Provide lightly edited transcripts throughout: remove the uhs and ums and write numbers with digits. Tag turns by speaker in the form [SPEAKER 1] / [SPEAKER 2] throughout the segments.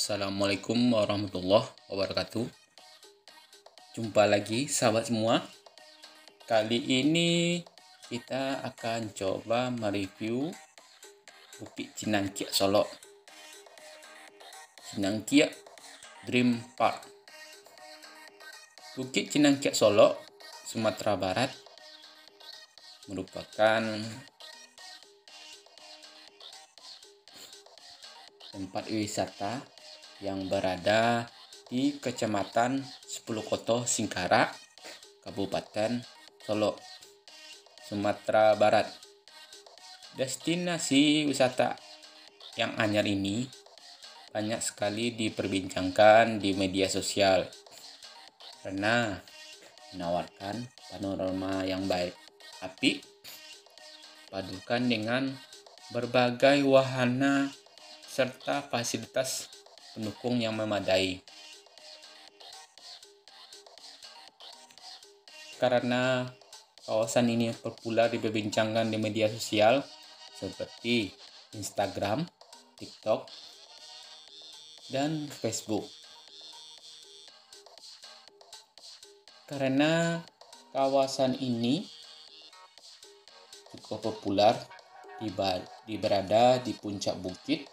[SPEAKER 1] Assalamualaikum warahmatullahi wabarakatuh. Jumpa lagi sahabat semua. Kali ini kita akan coba mereview Bukit Cinangkiak Solo, Cinangkiak Dream Park. Bukit Cinangkiak Solo, Sumatera Barat merupakan tempat wisata yang berada di Kecamatan Sepulukoto Singkarak, Kabupaten Solo, Sumatera Barat. Destinasi wisata yang anyar ini banyak sekali diperbincangkan di media sosial karena menawarkan panorama yang baik, apik, padukan dengan berbagai wahana serta fasilitas pendukung yang memadai. Karena kawasan ini populer diperbincangkan di media sosial seperti Instagram, TikTok, dan Facebook. Karena kawasan ini cukup populer berada di puncak bukit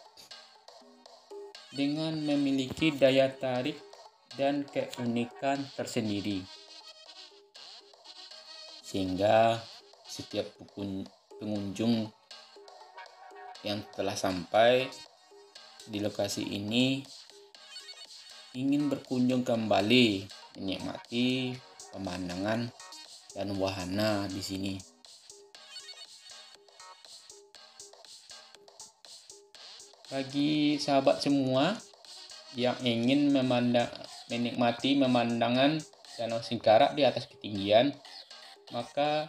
[SPEAKER 1] dengan memiliki daya tarik dan keunikan tersendiri, sehingga setiap pengunjung yang telah sampai di lokasi ini ingin berkunjung kembali, menikmati pemandangan dan wahana di sini. Bagi sahabat semua yang ingin menikmati pemandangan Danau Singkarak di atas ketinggian, maka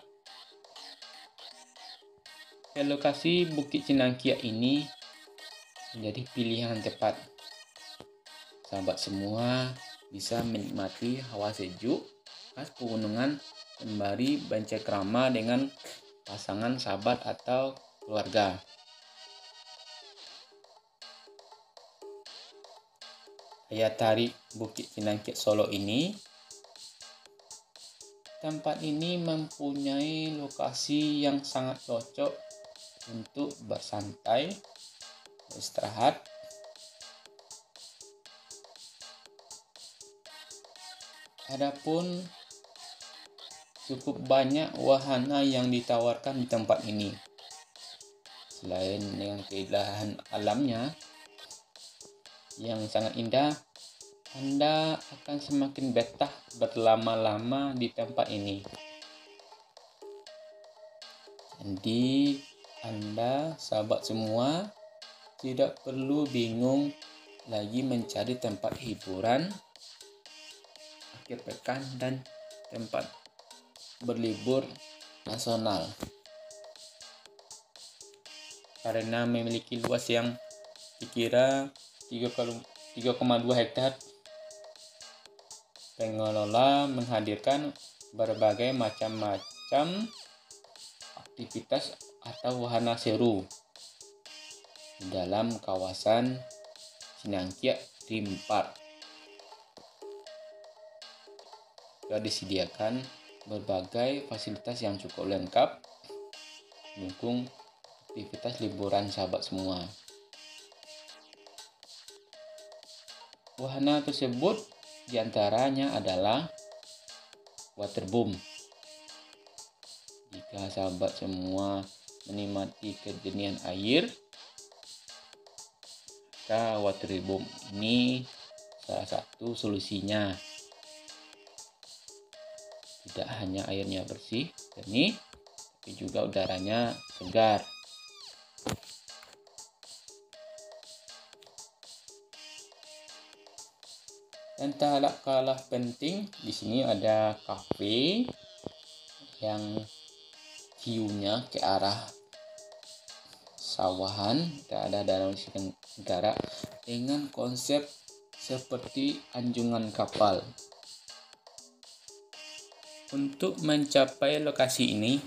[SPEAKER 1] lokasi Bukit Cinangkiak ini menjadi pilihan yang tepat. Sahabat semua bisa menikmati hawa sejuk khas pegunungan sembari bercengkrama dengan pasangan, sahabat, atau keluarga. Daya tarik Bukit Cinangkiak Solo ini, tempat ini mempunyai lokasi yang sangat cocok untuk bersantai, beristirahat, adapun cukup banyak wahana yang ditawarkan di tempat ini. Selain dengan keindahan alamnya yang sangat indah, Anda akan semakin betah berlama-lama di tempat ini. Jadi Anda, sahabat semua, tidak perlu bingung lagi mencari tempat hiburan akhir pekan dan tempat berlibur nasional, karena memiliki luas yang dikira 3,2 hektar. Pengelola menghadirkan berbagai macam aktivitas atau wahana seru di dalam kawasan Cinangkiak Dream Park. Juga disediakan berbagai fasilitas yang cukup lengkap mendukung aktivitas liburan sahabat semua. Wahana tersebut diantaranya adalah waterboom. Jika sahabat semua menikmati kejernihan air, maka waterboom ini salah satu solusinya. Tidak hanya airnya bersih, jernih, tapi juga udaranya segar. Dan tak kalah penting, di sini ada kafe yang view-nya ke arah sawahan, ada Danau Singkarak dengan konsep seperti anjungan kapal. Untuk mencapai lokasi ini,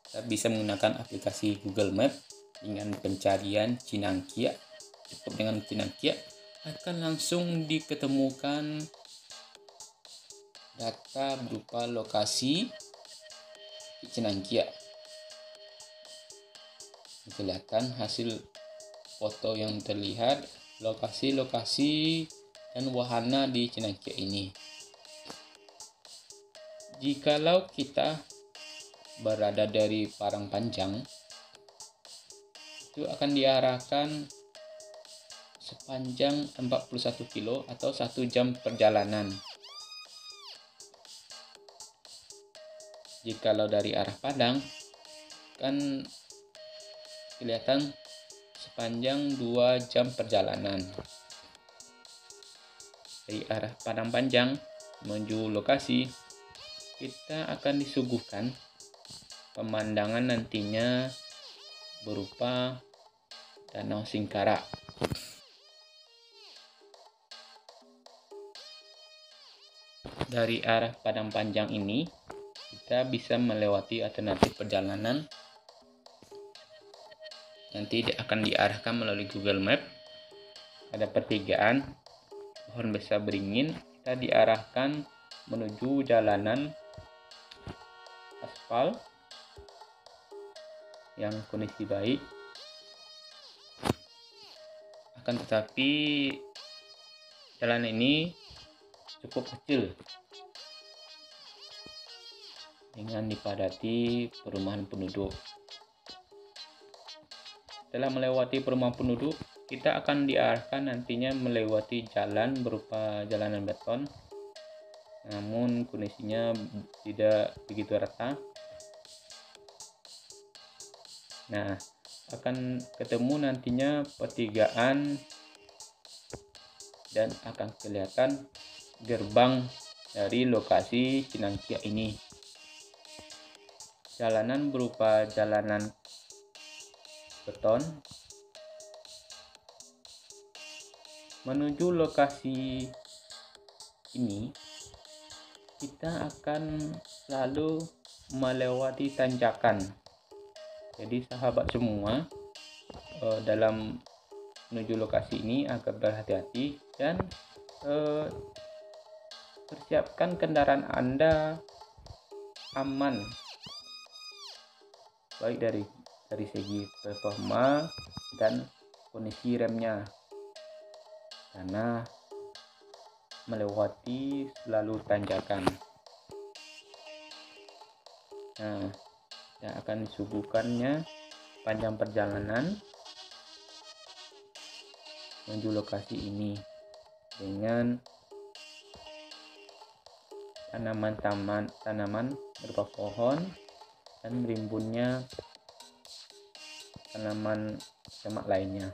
[SPEAKER 1] kita bisa menggunakan aplikasi Google Map dengan pencarian Cinangkiak, cukup dengan Cinangkiak, akan langsung diketemukan data berupa lokasi Cinangkia. Kelihatan hasil foto yang terlihat lokasi-lokasi dan wahana di Cinangkia ini. Jikalau kita berada dari Parangpanjang, itu akan diarahkan sepanjang 41 kilo atau 1 jam perjalanan. Jikalau dari arah Padang, kan kelihatan sepanjang 2 jam perjalanan. Dari arah Padang Panjang menuju lokasi, kita akan disuguhkan pemandangan nantinya berupa Danau Singkarak. Dari arah Padang Panjang ini, kita bisa melewati alternatif perjalanan. Nanti akan diarahkan melalui Google Map. Ada pertigaan pohon besar beringin, kita diarahkan menuju jalanan aspal yang kondisi baik. Akan tetapi jalan ini cukup kecil dengan dipadati perumahan penduduk. Setelah melewati perumahan penduduk, kita akan diarahkan nantinya melewati jalan berupa jalanan beton, namun kondisinya tidak begitu rata. Nah, akan ketemu nantinya pertigaan dan akan kelihatan gerbang dari lokasi Cinangkia ini. Jalanan berupa jalanan beton. Menuju lokasi ini, kita akan selalu melewati tanjakan. Jadi sahabat semua, dalam menuju lokasi ini agar berhati-hati dan persiapkan kendaraan Anda aman, baik dari segi performa dan kondisi remnya, karena melewati selalu tanjakan. Nah, yang akan disuguhkannya panjang perjalanan menuju lokasi ini dengan tanaman berupa pohon dan merimbunnya tanaman semak lainnya.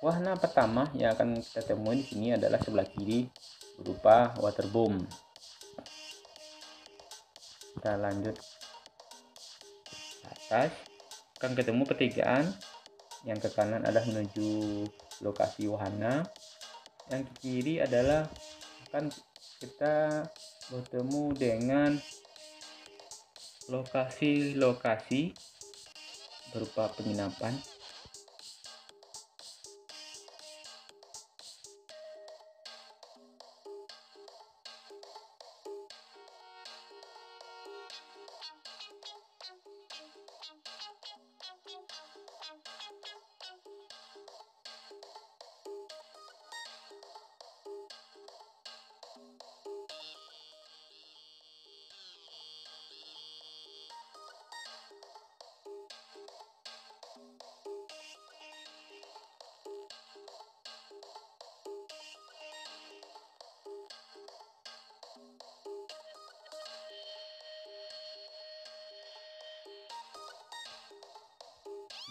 [SPEAKER 1] Wahana pertama yang akan kita temui di sini adalah sebelah kiri berupa waterboom. Kita lanjut ke atas, akan ketemu pertigaan. Yang ke kanan adalah menuju lokasi wahana. Yang ke kiri adalah akan kita bertemu dengan lokasi-lokasi berupa penginapan.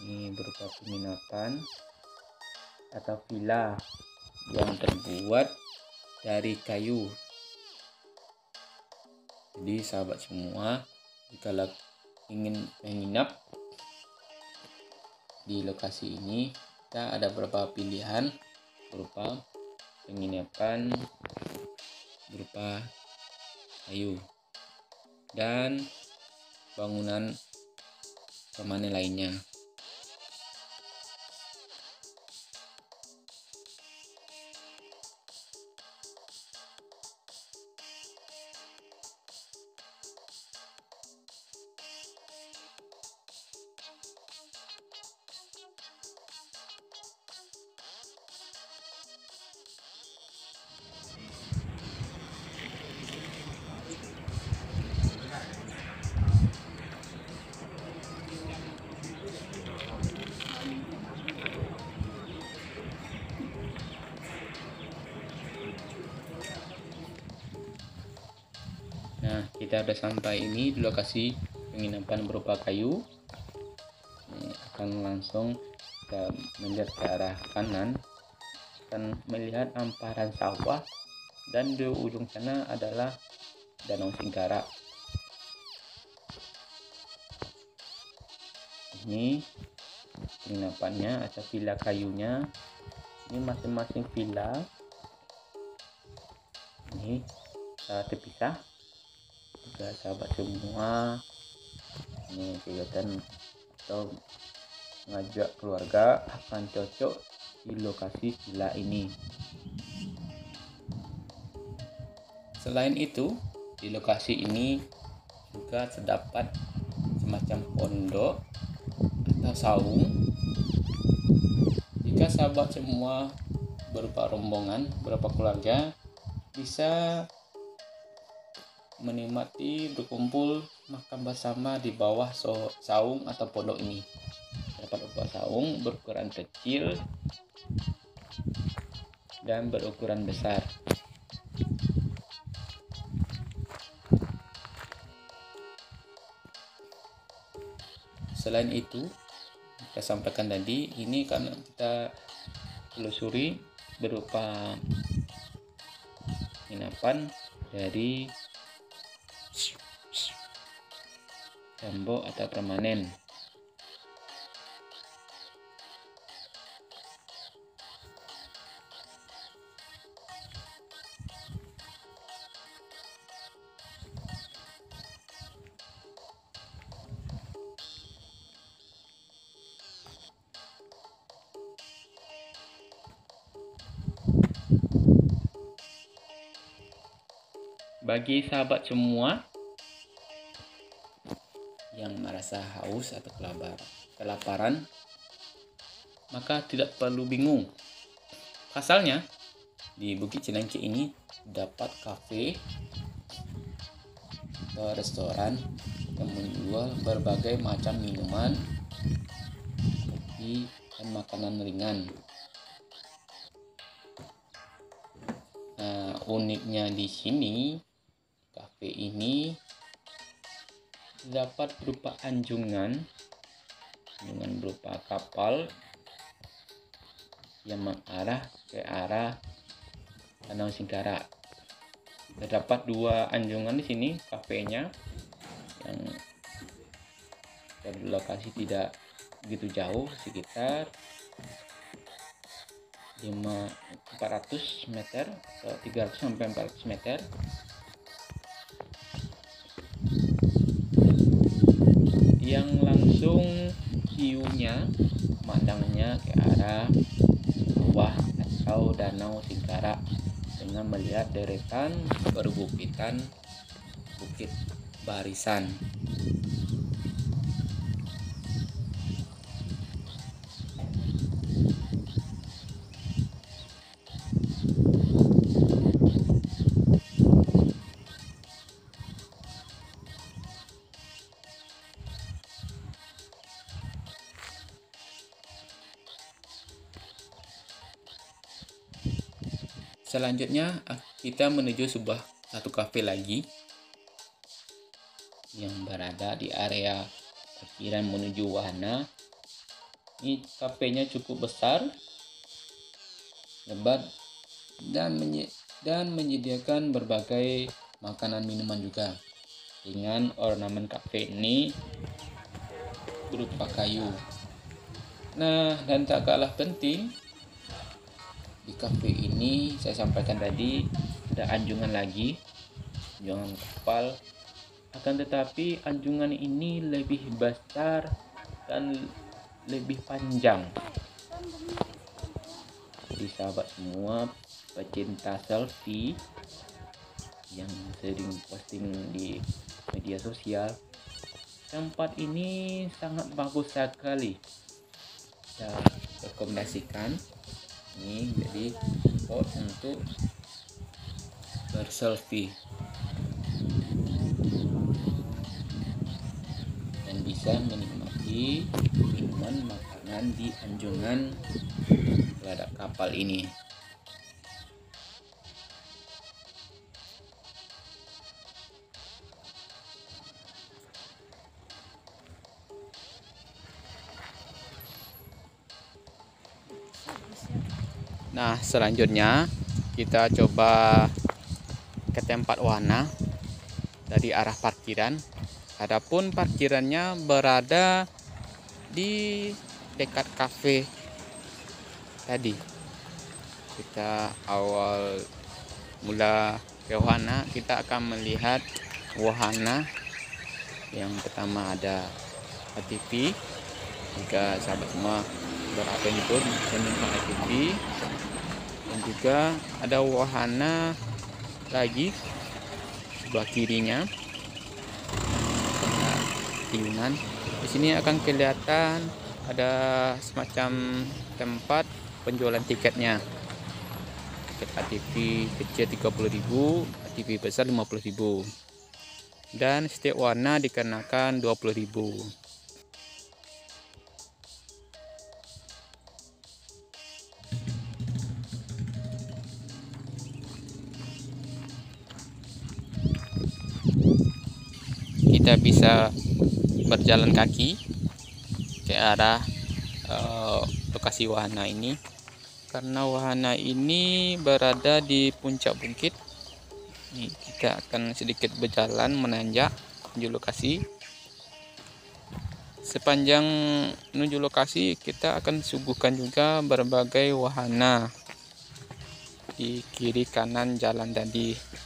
[SPEAKER 1] Ini berupa penginapan atau villa yang terbuat dari kayu. Jadi sahabat semua, jika ingin menginap di lokasi ini, kita ada beberapa pilihan berupa penginapan berupa kayu dan bangunan permanen lainnya. kita sudah sampai ini di lokasi penginapan berupa kayu. Ini akan langsung kita melihat ke arah kanan, akan melihat hamparan sawah, dan di ujung sana adalah Danau Singkarak. Ini penginapannya atau villa kayunya. Ini masing-masing villa ini terpisah. Juga sahabat semua, ini kegiatan atau mengajak keluarga akan cocok di lokasi villa ini. Selain itu, di lokasi ini juga terdapat semacam pondok atau saung. Jika sahabat semua berupa rombongan, berupa keluarga, bisa menikmati berkumpul makan bersama di bawah saung atau pondok ini. Dapat berupa saung berukuran kecil dan berukuran besar. Selain itu, kita sampaikan tadi, ini karena kita telusuri berupa penginapan dari tembok atau permanen. Bagi sahabat semua yang merasa haus atau kelaparan, maka tidak perlu bingung. Pasalnya, di Bukit Cilengsi ini dapat kafe atau restoran yang menjual berbagai macam minuman, kopi, dan makanan ringan. Nah, uniknya di sini, kafe ini dapat berupa anjungan berupa kapal yang mengarah ke arah Danau Singkarak. Terdapat 2 anjungan di sini kafenya yang dari lokasi tidak begitu jauh, sekitar 400 meter atau 300 sampai 400 meter. Yang langsung view-nya, pemandangannya ke arah bawah atau Danau Singkarak dengan melihat deretan perbukitan Bukit Barisan. Selanjutnya kita menuju satu kafe lagi yang berada di area parkiran menuju wahana. Ini kafenya cukup besar, lebar, dan menyediakan berbagai makanan minuman juga. Dengan ornamen kafe ini berupa kayu. Nah, dan tak kalah penting, di kafe ini saya sampaikan tadi ada anjungan lagi, anjungan kapal. Akan tetapi anjungan ini lebih besar dan lebih panjang. Jadi sahabat semua pecinta selfie yang sering posting di media sosial, tempat ini sangat bagus sekali. Saya rekomendasikan ini jadi spot untuk berselfie dan bisa menikmati minuman makanan di anjungan terhadap kapal ini. Nah, selanjutnya kita coba ke tempat wahana dari arah parkiran. Adapun parkirannya berada di dekat kafe tadi. Kita awal mula ke wahana, kita akan melihat wahana. Yang pertama ada ATV. Jika sahabat semua berapa itu menonton ATV, dan juga ada wahana lagi sebelah kirinya. Nah, tikungan di sini akan kelihatan ada semacam tempat penjualan tiketnya. Tiket ATV kecil 30.000, ATV besar 50.000, dan setiap warna dikenakan 20.000. Kita bisa berjalan kaki ke arah lokasi wahana ini, karena wahana ini berada di puncak bukit. Kita akan sedikit berjalan menanjak menuju lokasi. Sepanjang menuju lokasi kita akan suguhkan juga berbagai wahana di kiri kanan jalan tadi.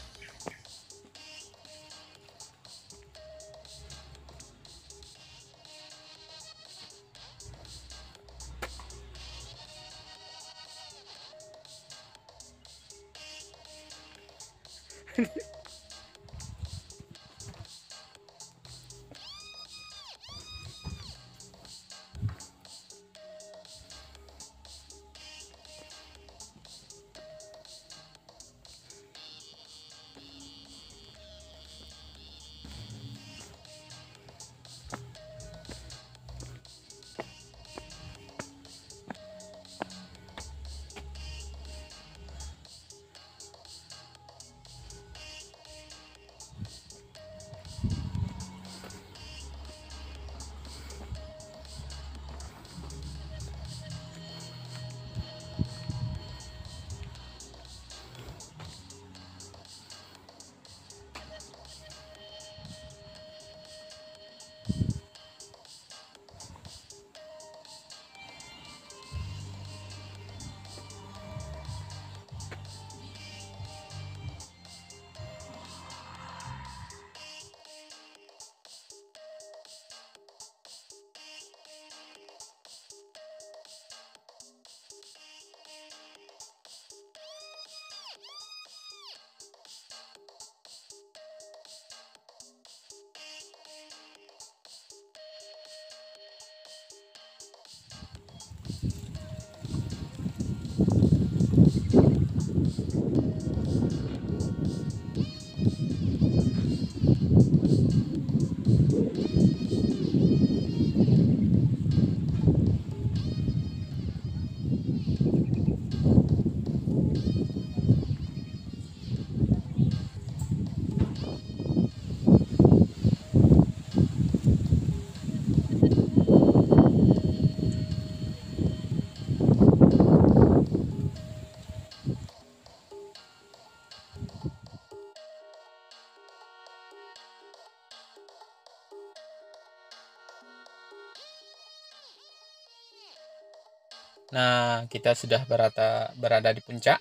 [SPEAKER 1] Nah, kita sudah berada di puncak,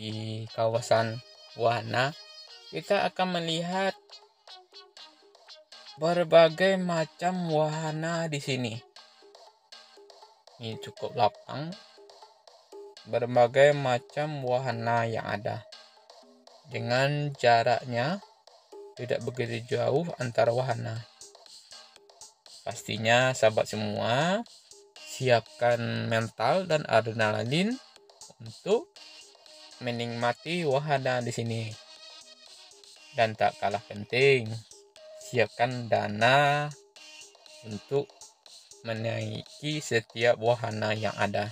[SPEAKER 1] di kawasan wahana. Kita akan melihat berbagai macam wahana di sini. Ini cukup lapang, berbagai macam wahana yang ada. Dengan jaraknya tidak begitu jauh antara wahana. Pastinya sahabat semua siapkan mental dan adrenalin untuk menikmati wahana di sini. Dan tak kalah penting, siapkan dana untuk menaiki setiap wahana yang ada.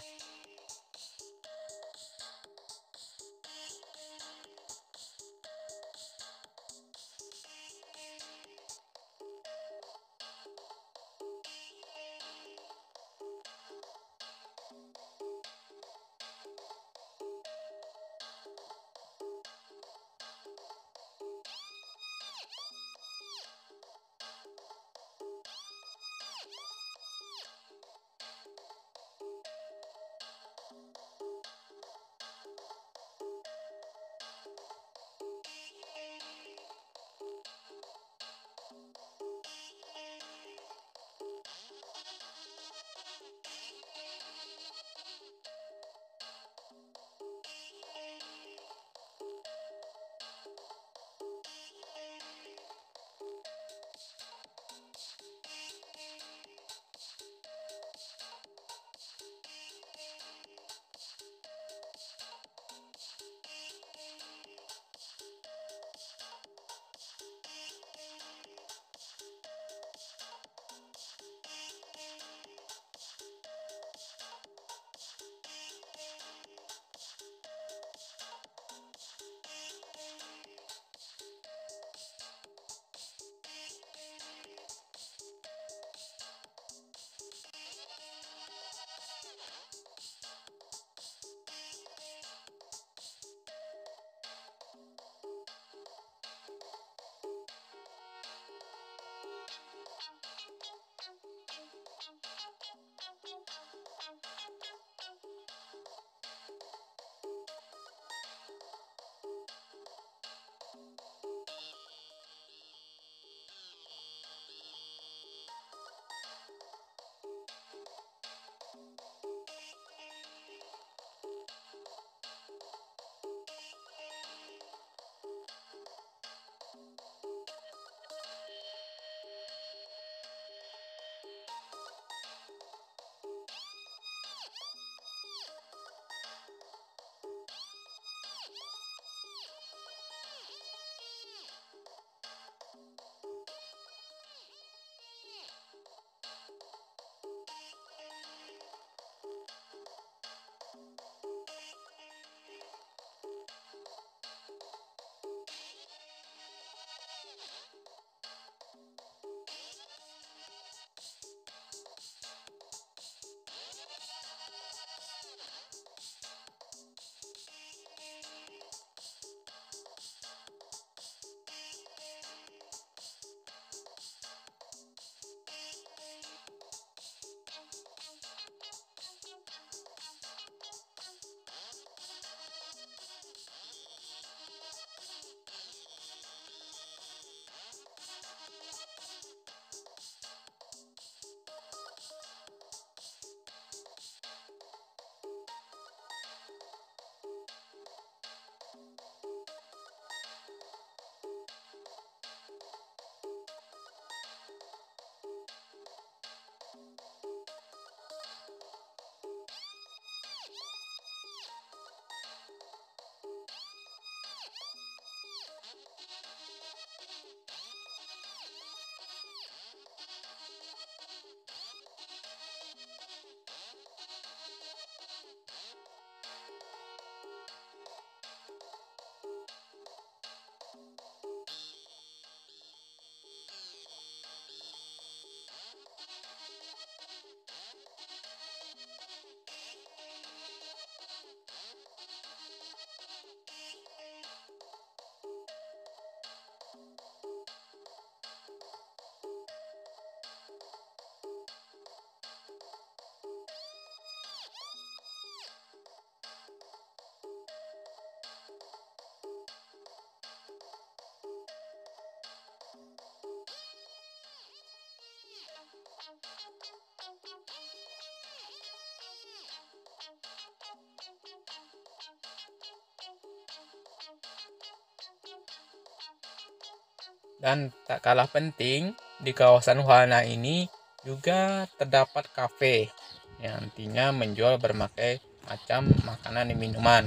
[SPEAKER 2] Dan tak kalah penting, di kawasan wahana ini juga terdapat kafe yang nantinya menjual berbagai macam makanan dan minuman.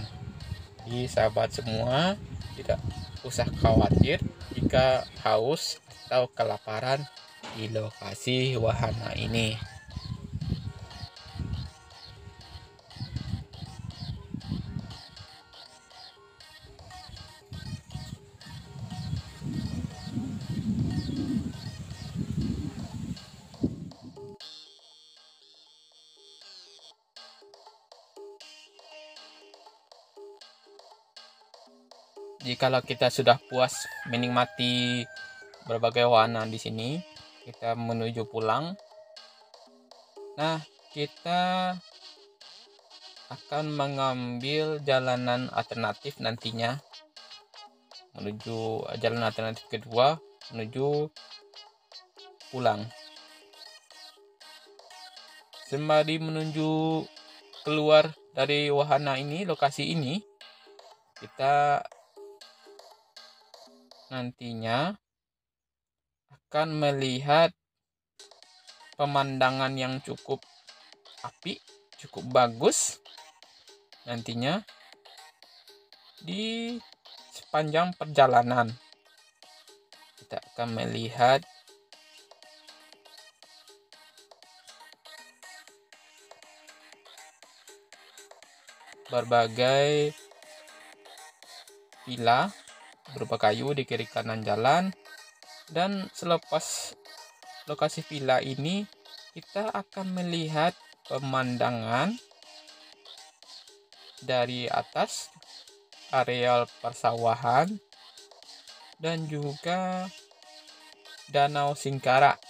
[SPEAKER 2] Jadi sahabat semua tidak usah khawatir jika haus atau kelaparan di lokasi wahana ini. Jikalau kita sudah puas menikmati berbagai wahana di sini, kita menuju pulang. Nah, kita akan mengambil jalanan alternatif nantinya menuju jalan alternatif kedua menuju pulang. Sembari menuju keluar dari wahana ini, lokasi ini, kita nantinya akan melihat pemandangan yang cukup apik, cukup bagus nantinya di sepanjang perjalanan. Kita akan melihat berbagai villa berupa kayu di kiri kanan jalan, dan selepas lokasi villa ini kita akan melihat pemandangan dari atas areal persawahan dan juga Danau Singkarak